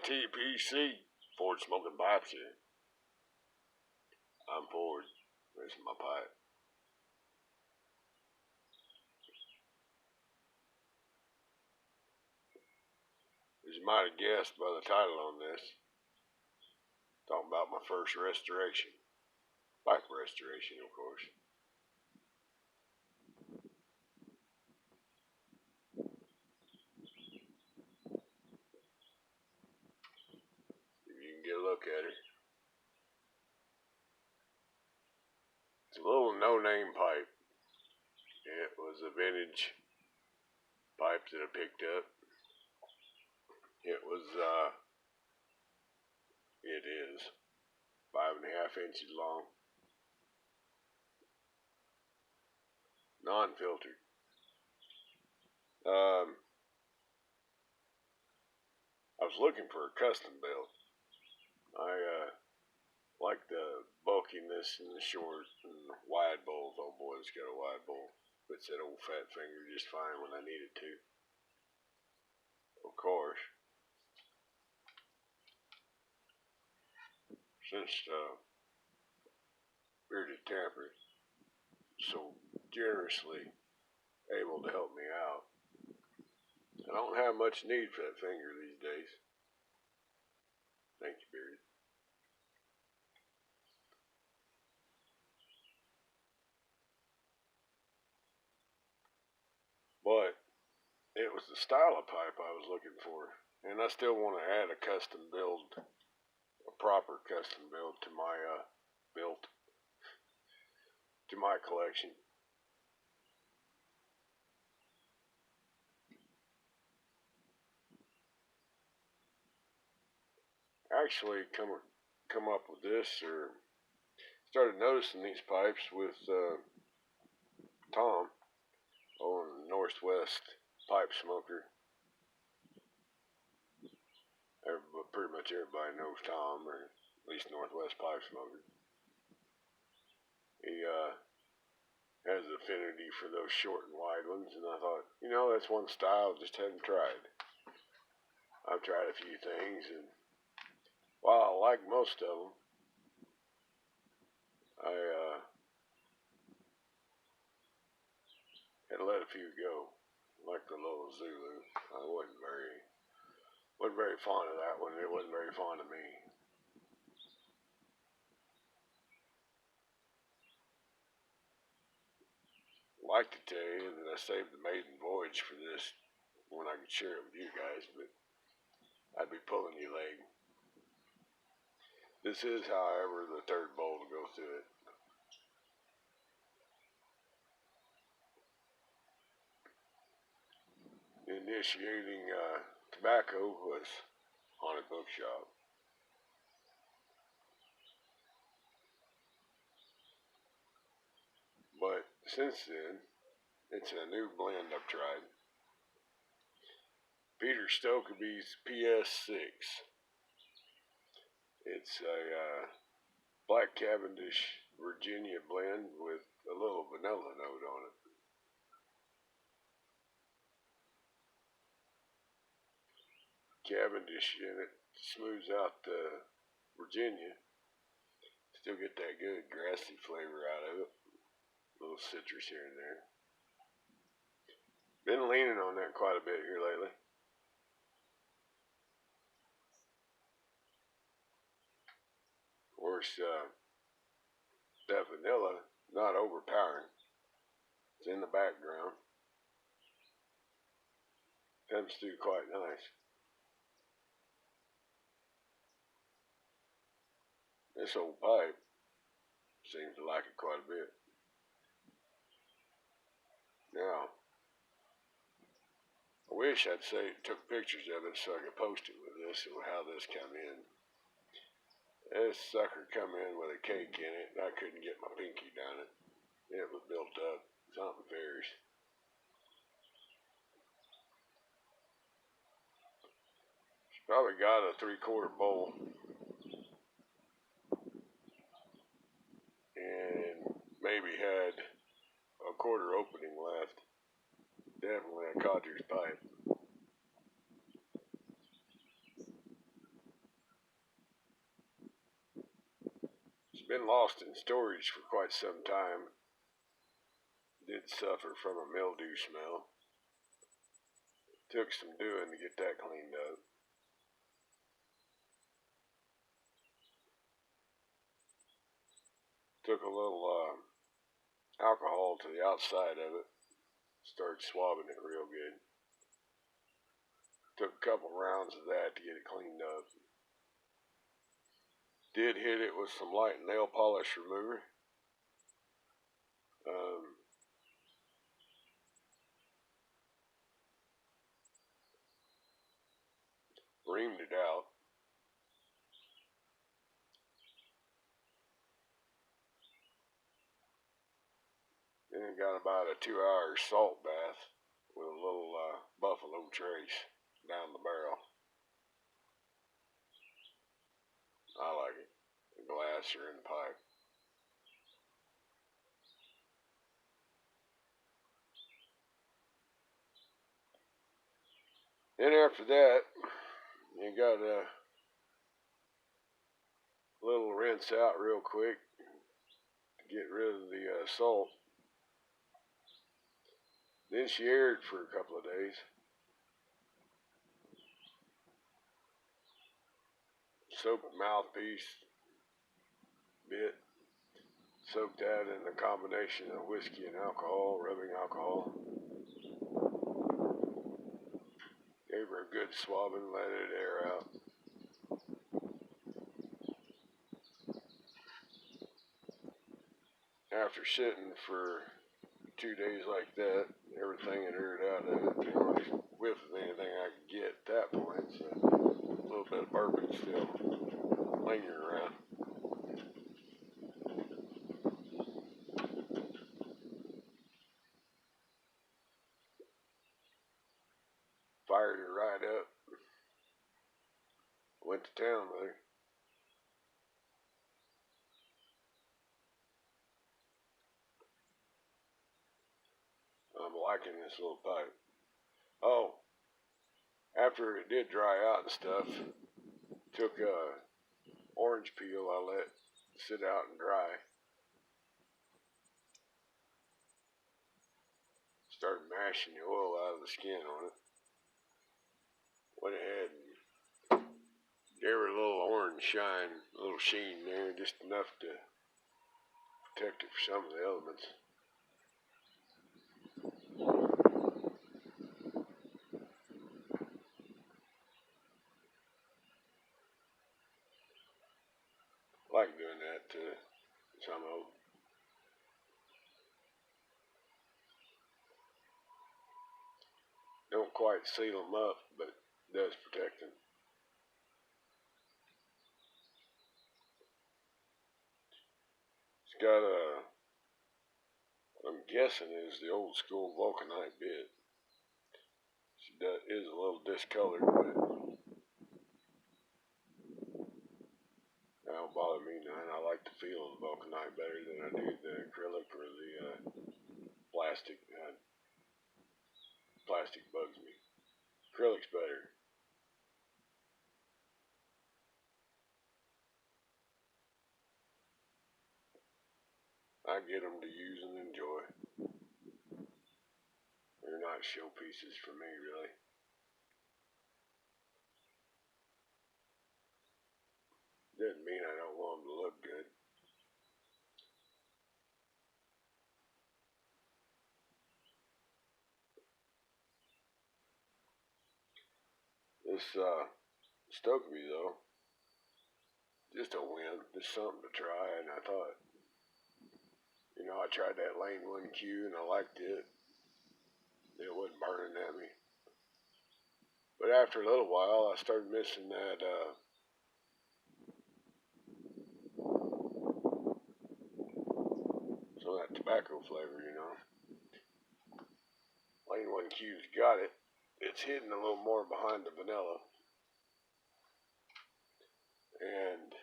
FTPC, Ford Smoking Pipes here. I'm Ford. This is my pipe. As you might have guessed by the title on this, talking about my first restoration. Pipe restoration, of course. If you can get a look at it. It's a little no-name pipe. It was a vintage pipe that I picked up. It is 5.5 inches long. Non-filtered. I was looking for a custom build. I like the bulkiness and the short and wide bowls. Oh boy, it's got a wide bowl. Fits that old fat finger just fine when I need it to. Of course, since Bearded Tamper so generously able to help me out, I don't have much need for that finger these days. Thank you, Bearded. But it was the style of pipe I was looking for, and I still want to add a custom build, a proper custom build to my collection. Actually, come up with this, or started noticing these pipes with Tom on Northwest Pipe Smoker. Pretty much everybody knows Tom, or at least Northwest Pipe Smoker. He has an affinity for those short and wide ones, and I thought, that's one style I just hadn't tried. I've tried a few things, and while I like most of them, I had to let a few go, like the little Zulu. I wasn't very fond of that one. It wasn't very fond of me. I'd like to tell you that I saved the maiden voyage for this when I could share it with you guys, but I'd be pulling your leg. This is, however, the third bowl to go through it. Initiating tobacco was Haunted Bookshop. But since then, it's a new blend I've tried. Peter Stokkebye's PS6. It's a Black Cavendish Virginia blend with a little vanilla note on it. Cavendish in it smooths out the Virginia. Still get that good grassy flavor out of it. A little citrus here and there. Been leaning on that quite a bit here lately. Of course, that vanilla, not overpowering. It's in the background. Comes through quite nice. This old pipe seems to like it quite a bit. Now, I wish I'd took pictures of it so I could post it with this and how this come in. This sucker come in with a cake in it, and I couldn't get my pinky down it. It was built up. Something fierce. She's probably got a 3/4 bowl. And maybe had a quarter opening left. Definitely a codger's pipe. lost in storage for quite some time. Did suffer from a mildew smell. Took some doing to get that cleaned up. Took a little alcohol to the outside of it. Started swabbing it real good. Took a couple rounds of that to get it cleaned up. Did hit it with some light nail polish remover. Reamed it out. Then got about a 2-hour salt bath with a little Buffalo Trace down the barrel. I like it. The glass or in the pipe. Then after that, you got a little rinse out real quick to get rid of the salt. Then she aired for a couple of days. Soaked mouthpiece bit. Soaked that in a combination of whiskey and alcohol, rubbing alcohol. Gave her a good swabbing, let it air out. After sitting for 2 days like that, everything had aired out of it. Pretty much whiff of anything I could get at that point. So a little bit of bourbon still lingering around. Fired her right up. Went to town with her. I'm liking this little pipe. Oh, after it did dry out and stuff, took a orange peel I let sit out and dry. Started mashing the oil out of the skin on it. Went ahead and gave her a little orange shine, a little sheen there, just enough to protect it from some of the elements. Like doing that to some of them. Don't quite seal them up, but does protect them. It's got I'm guessing is the old school vulcanite bit. She is a little discolored, but that don't bother me none. I like the feel of the vulcanite better than I do the acrylic or the plastic. Plastic bugs me. Acrylic's better. I get them to use and enjoy. They're not showpieces for me, really. Doesn't mean I don't want them to look good. This stoked me though. Just a win, just something to try, and I thought, I tried that Lane 1Q and I liked it. It wasn't burning at me. But after a little while, I started missing that some of that tobacco flavor, Lane 1Q's got it. It's hidden a little more behind the vanilla. And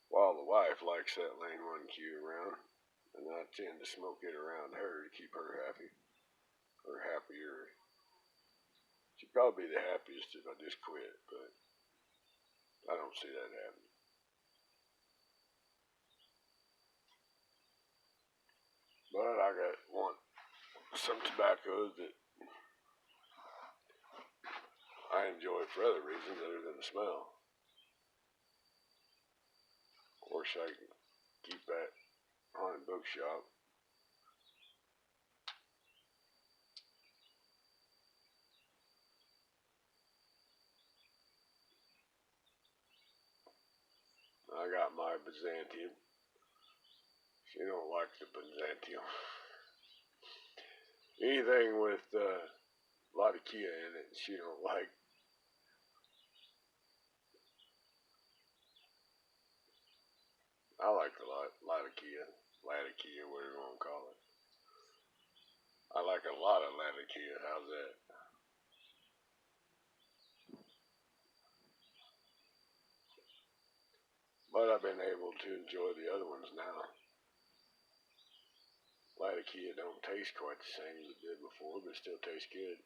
while the wife likes that Lane 1Q around, and I tend to smoke it around her to keep her happy, or happier. She'd probably be the happiest if I just quit, but I don't see that happening. I want some tobacco that I enjoy for other reasons other than the smell. Of course, I can keep that haunted bookshop. I got my Byzantium. She don't like the Byzantium. Anything with a lot of Kia in it, she don't like. I like a lot of Kia, Latakia, whatever you want to call it. I like a lot of Latakia. How's that? But I've been able to enjoy the other ones now. Latakia don't taste quite the same as it did before, but it still tastes good.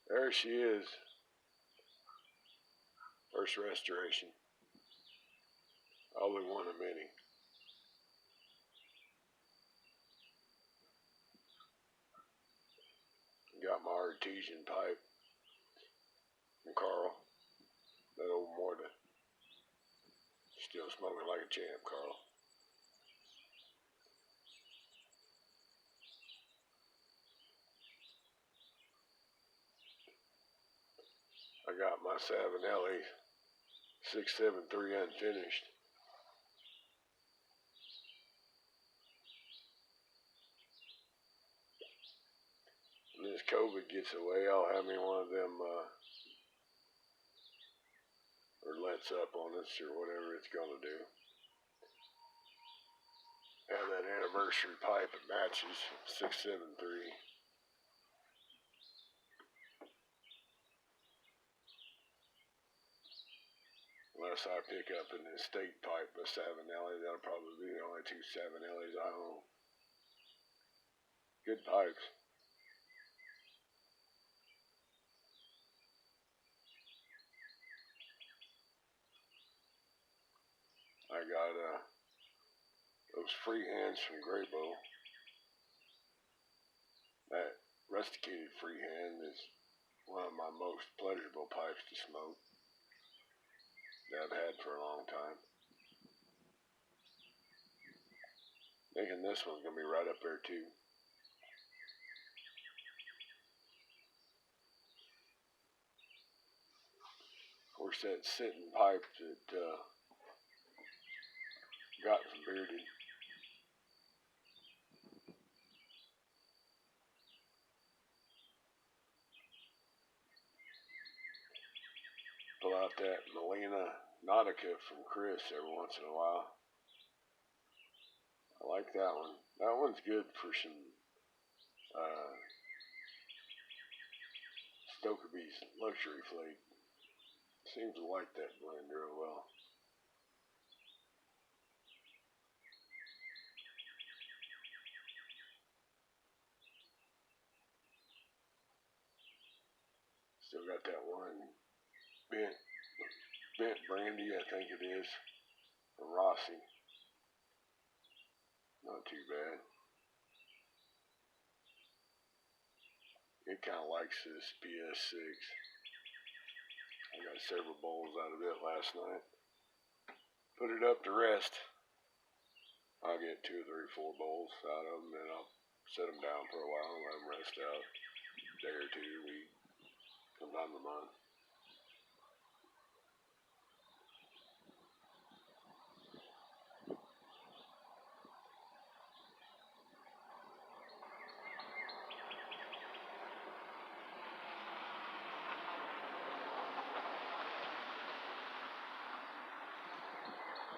There she is. First restoration. Only one of many. Got my artesian pipe from Carl. That old Morta. Still smoking like a champ, Carl. I got my Savinelli 673 unfinished. When this COVID gets away, I'll have me one of them, or lets up on us, or whatever it's gonna do. Have that anniversary pipe that matches 673. Unless I pick up an estate pipe with Savinelli, that'll probably be the only two Savinellis I own. Good pipes. I got those free hands from Graybo. That rusticated freehand is one of my most pleasurable pipes to smoke that I've had for a long time. Thinking this one's gonna be right up there too. Of course, that sitting pipe that got from Bearded. Pull out that Melina Nautica from Chris every once in a while. I like that one. That one's good for some Stokerby's Luxury Flake. Seems to like that blend real well. Still got that one bent brandy, I think it is, from Rossi. Not too bad. It kind of likes this PS6. I got several bowls out of it last night. Put it up to rest. I'll get 2 or 3 or 4 bowls out of them, and I'll set them down for a while and let them rest out. A day or 2 a week, sometime a month.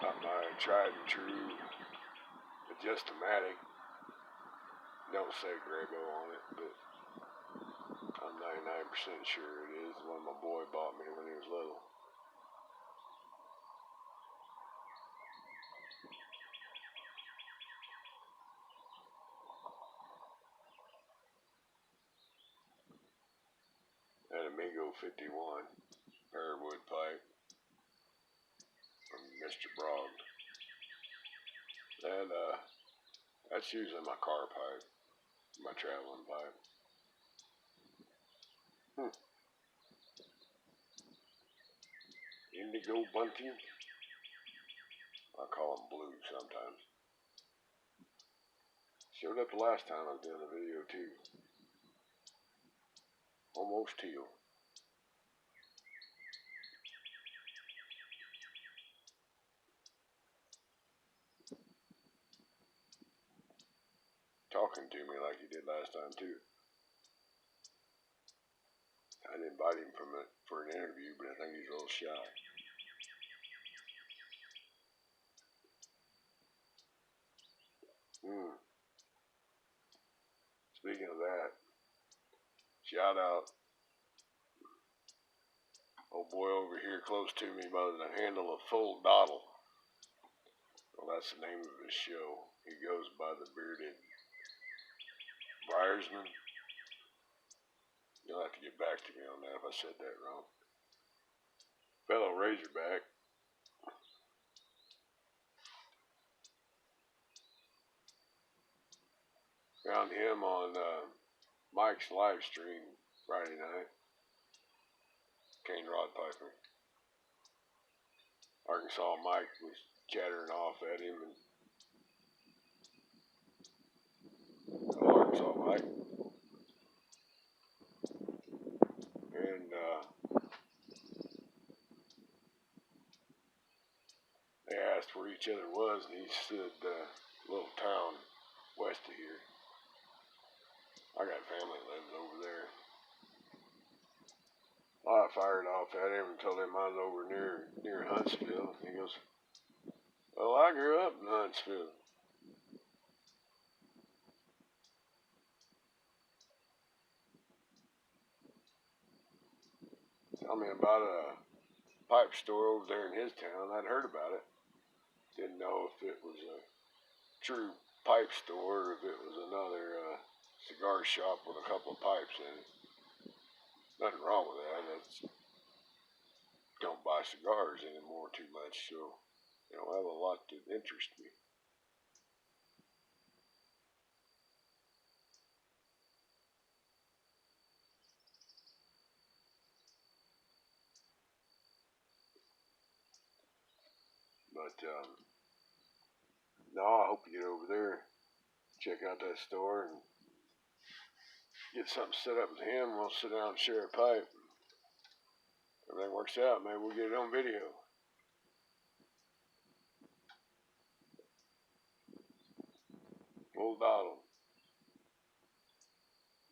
Got my tried and true Adjustomatic. Don't say Graybo on it, but I'm 99% sure it is. The one my boy bought me when he was little. Amigo 51 Parawood pipe from Mr. Brogg. And that's usually my car pipe, my traveling pipe. Indigo bunting. I call them blue sometimes. Showed up the last time I was doing a video too. Almost teal. Talking to me like he did last time too. I'd invite him for an interview, but I think he's a little shy. Speaking of that, shout out old boy over here close to me by the handle of Full Dottle. Well, that's the name of his show. He goes by the Bearded Briersman. You'll have to get back to me on that if I said that wrong. Fellow Razorback. Found him on Mike's live stream Friday night. Cane Rod Piper. Arkansas Mike was chattering off at him, and Arkansas Mike. And they asked where each other was, and he said a little town west of here. I got family lives over there. I fired off at him and told him I was over near Huntsville. He goes, well, I grew up in Huntsville. Tell me about a pipe store over there in his town. I'd heard about it. Didn't know if it was a true pipe store or if it was another cigar shop with a couple of pipes in it. Nothing wrong with that. That's don't buy cigars anymore too much, so they don't have a lot to interest me. But no, I hope you get over there, check out that store, and get something set up with him. We'll sit down and share a pipe. Everything works out, maybe we'll get it on video. Full Dottle.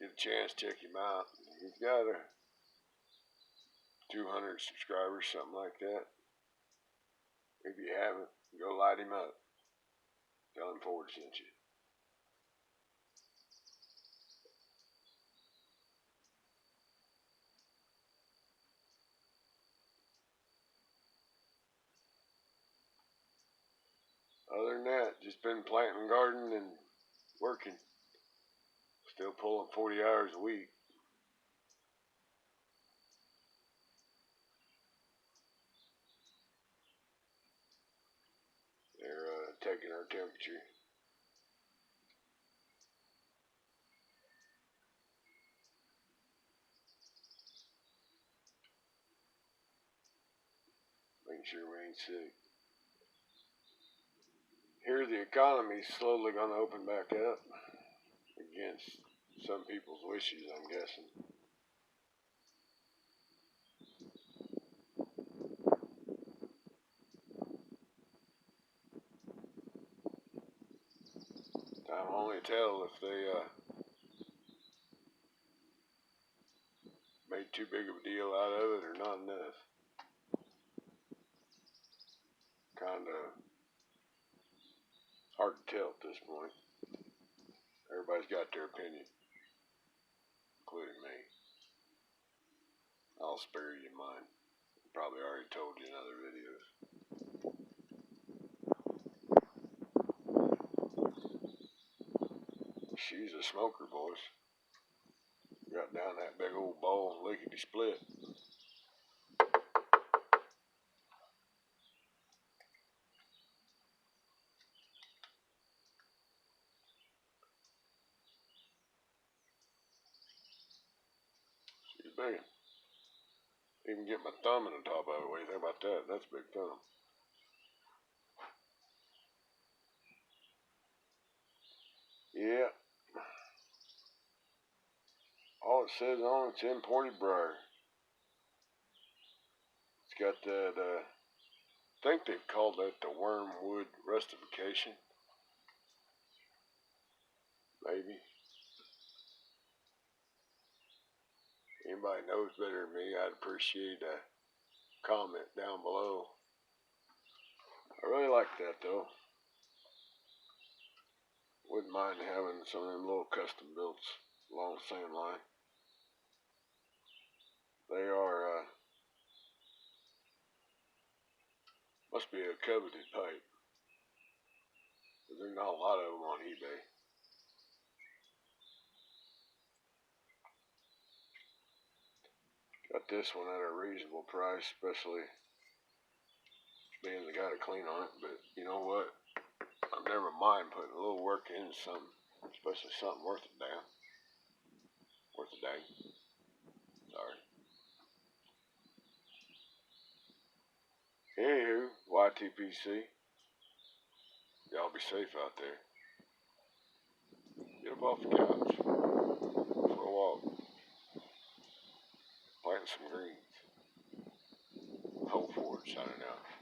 Get a chance, check him out. He's got 200 subscribers, something like that. If you haven't, go light him up. Tell him Ford sent you. Other than that, just been planting garden and working. Still pulling 40 hours a week. They're taking our temperature. Making sure we ain't sick. Here the economy's slowly going to open back up. Against some people's wishes, I'm guessing. Time will only tell if they made too big of a deal out of it or not enough. Kinda hard to tell at this point. Everybody's got their opinion, including me. I'll spare you mine. Probably already told you in other videos. She's a smoker, boys. You got down that big old ball and lickety split. She's big. Even get my thumb in the top of it. What do you think about that? That's a big thumb. Yeah. All it says on it's in Pointy Briar. It's got that, I think they called that the wormwood rustification. Maybe. Anybody knows better than me, I'd appreciate a comment down below. I really like that though. Wouldn't mind having some of them little custom builds along the same line. They are, must be a coveted pipe. There's not a lot of them on eBay. Got this one at a reasonable price, especially being the guy to clean on it. But you know what? I never mind putting a little work into something, especially something worth a damn. Worth a dang. Sorry. Anywho, YTPC. Y'all be safe out there. Get up off the couch for a walk. Plant some greens. Hope Ford signing out.